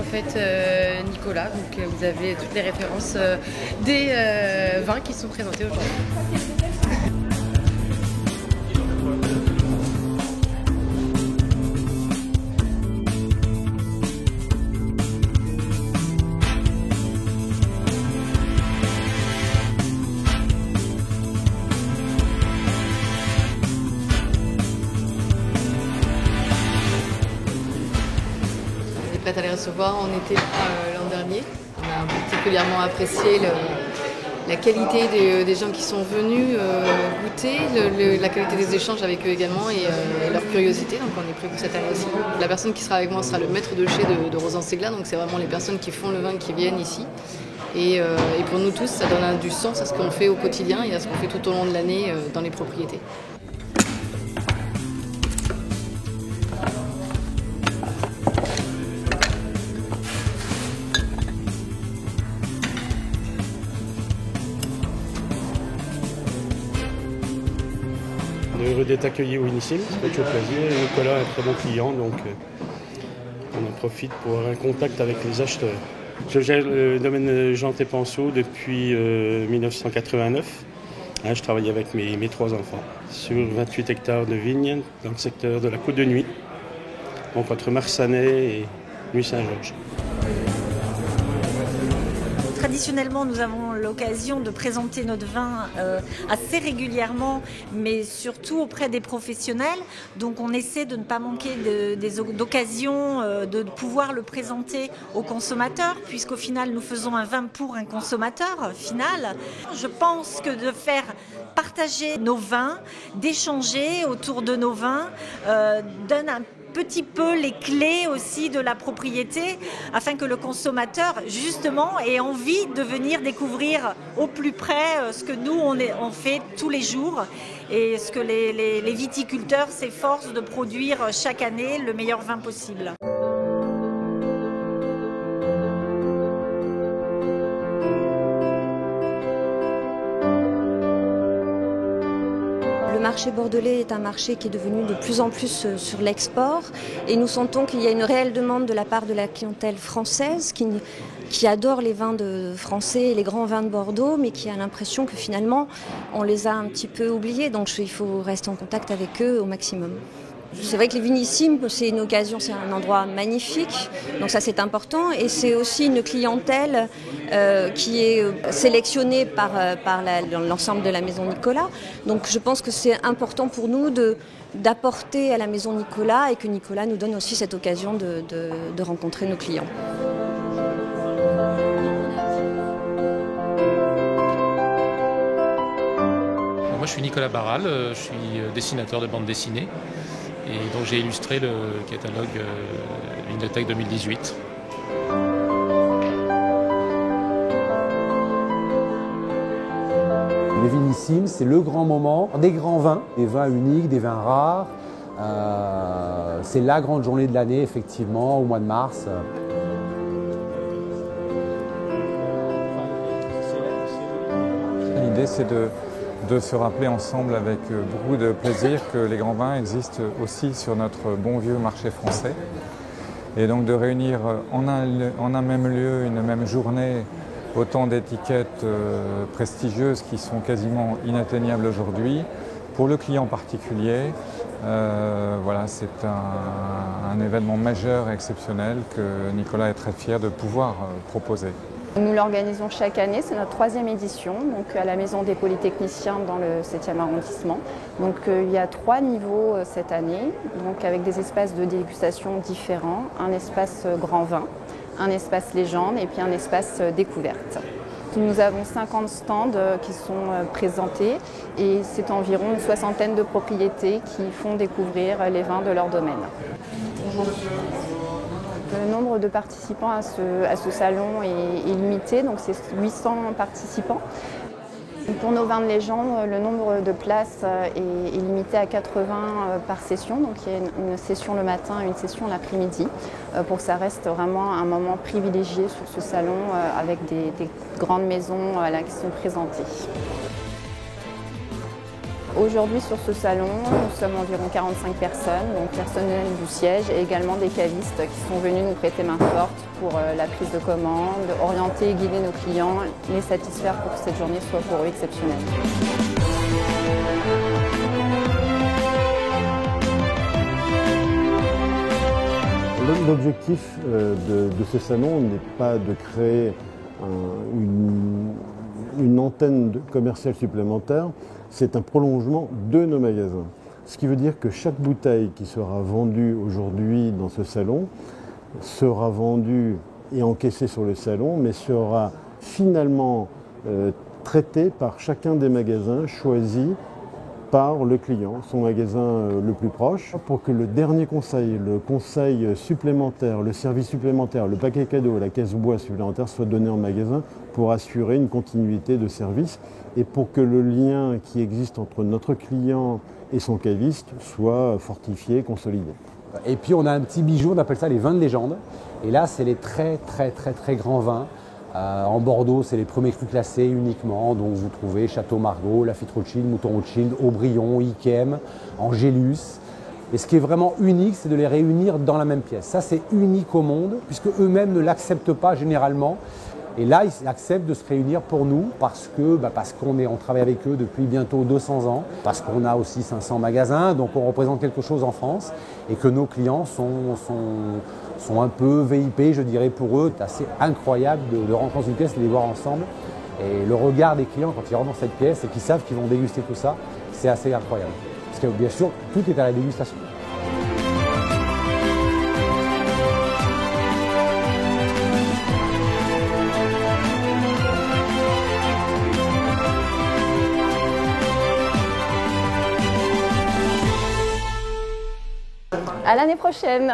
en fait Nicolas, donc vous avez toutes les références des vins qui sont présentés aujourd'hui. Prête à les recevoir. On était là l'an dernier. On a particulièrement apprécié la qualité des gens qui sont venus goûter, la qualité des échanges avec eux également et leur curiosité. Donc on est prévu cette année aussi. La personne qui sera avec moi sera le maître de chai de Rosan-Segla. Donc c'est vraiment les personnes qui font le vin qui viennent ici. Et pour nous tous, ça donne du sens à ce qu'on fait au quotidien et à ce qu'on fait tout au long de l'année dans les propriétés. On est heureux d'être accueillis au Winissim, ça fait toujours plaisir. Nicolas est un très bon client, donc on en profite pour avoir un contact avec les acheteurs. Je gère le domaine Jean Tépenceau depuis 1989. Je travaille avec mes 3 enfants sur 28 hectares de vignes dans le secteur de la Côte de Nuit, donc entre Marsanais et Nuit-Saint-Georges. Traditionnellement, nous avons l'occasion de présenter notre vin assez régulièrement, mais surtout auprès des professionnels. Donc on essaie de ne pas manquer d'occasions de pouvoir le présenter aux consommateurs, puisqu'au final nous faisons un vin pour un consommateur final. Je pense que de faire partager nos vins, d'échanger autour de nos vins, donne un petit peu les clés aussi de la propriété afin que le consommateur justement ait envie de venir découvrir au plus près ce que nous on fait tous les jours et ce que les viticulteurs s'efforcent de produire chaque année le meilleur vin possible. Le marché bordelais est un marché qui est devenu de plus en plus sur l'export et nous sentons qu'il y a une réelle demande de la part de la clientèle française qui adore les vins français et les grands vins de Bordeaux, mais qui a l'impression que finalement on les a un petit peu oubliés, donc il faut rester en contact avec eux au maximum. C'est vrai que les Winissim, c'est une occasion, c'est un endroit magnifique, donc ça c'est important et c'est aussi une clientèle qui est sélectionnée par l'ensemble de la Maison Nicolas. Donc je pense que c'est important pour nous d'apporter à la Maison Nicolas et que Nicolas nous donne aussi cette occasion de rencontrer nos clients. Moi je suis Nicolas Barral, je suis dessinateur de bande dessinée. Et donc j'ai illustré le catalogue Vinothèque 2018. Les Winissim, c'est le grand moment des grands vins, des vins uniques, des vins rares. C'est la grande journée de l'année, effectivement, au mois de mars. L'idée, c'est de se rappeler ensemble avec beaucoup de plaisir que les grands vins existent aussi sur notre bon vieux marché français. Et donc de réunir en un même lieu, une même journée, autant d'étiquettes prestigieuses qui sont quasiment inatteignables aujourd'hui. Pour le client particulier, voilà, c'est un événement majeur et exceptionnel que Nicolas est très fier de pouvoir proposer. Nous l'organisons chaque année, c'est notre 3e édition, donc à la Maison des Polytechniciens dans le 7e arrondissement. Donc il y a 3 niveaux cette année, donc avec des espaces de dégustation différents, un espace grand vin, un espace légende et puis un espace découverte. Nous avons 50 stands qui sont présentés et c'est environ une 60aine de propriétés qui font découvrir les vins de leur domaine. Le nombre de participants à ce salon est limité, donc c'est 800 participants. Pour nos vins de légende, le nombre de places est limité à 80 par session, donc il y a une session le matin et une session l'après-midi, pour que ça reste vraiment un moment privilégié sur ce salon avec des grandes maisons là, qui sont présentées. Aujourd'hui sur ce salon, nous sommes environ 45 personnes, donc personnel du siège et également des cavistes qui sont venus nous prêter main forte pour la prise de commande, orienter et guider nos clients, les satisfaire pour que cette journée soit pour eux exceptionnelle. L'objectif de ce salon n'est pas de créer une antenne commerciale supplémentaire, c'est un prolongement de nos magasins. Ce qui veut dire que chaque bouteille qui sera vendue aujourd'hui dans ce salon sera vendue et encaissée sur le salon, mais sera finalement traitée par chacun des magasins choisis par le client, son magasin le plus proche, pour que le dernier conseil, le conseil supplémentaire, le service supplémentaire, le paquet cadeau, la caisse bois supplémentaire soit donné en magasin pour assurer une continuité de service et pour que le lien qui existe entre notre client et son caviste soit fortifié, consolidé. Et puis on a un petit bijou, on appelle ça les vins de légende. Et là, c'est les très grands vins. En Bordeaux, c'est les premiers crus classés uniquement, donc vous trouvez Château Margaux, Lafite Rothschild, Mouton Rothschild, Aubryon, Yquem, Angélus. Et ce qui est vraiment unique, c'est de les réunir dans la même pièce. Ça, c'est unique au monde, puisque eux-mêmes ne l'acceptent pas généralement. Et là, ils acceptent de se réunir pour nous parce qu'on travaille avec eux depuis bientôt 200 ans, parce qu'on a aussi 500 magasins, donc on représente quelque chose en France et que nos clients sont un peu VIP, je dirais, pour eux. C'est assez incroyable de rentrer dans une pièce et de les voir ensemble. Et le regard des clients quand ils rentrent dans cette pièce et qu'ils savent qu'ils vont déguster tout ça, c'est assez incroyable. Parce que bien sûr, tout est à la dégustation. À l'année prochaine.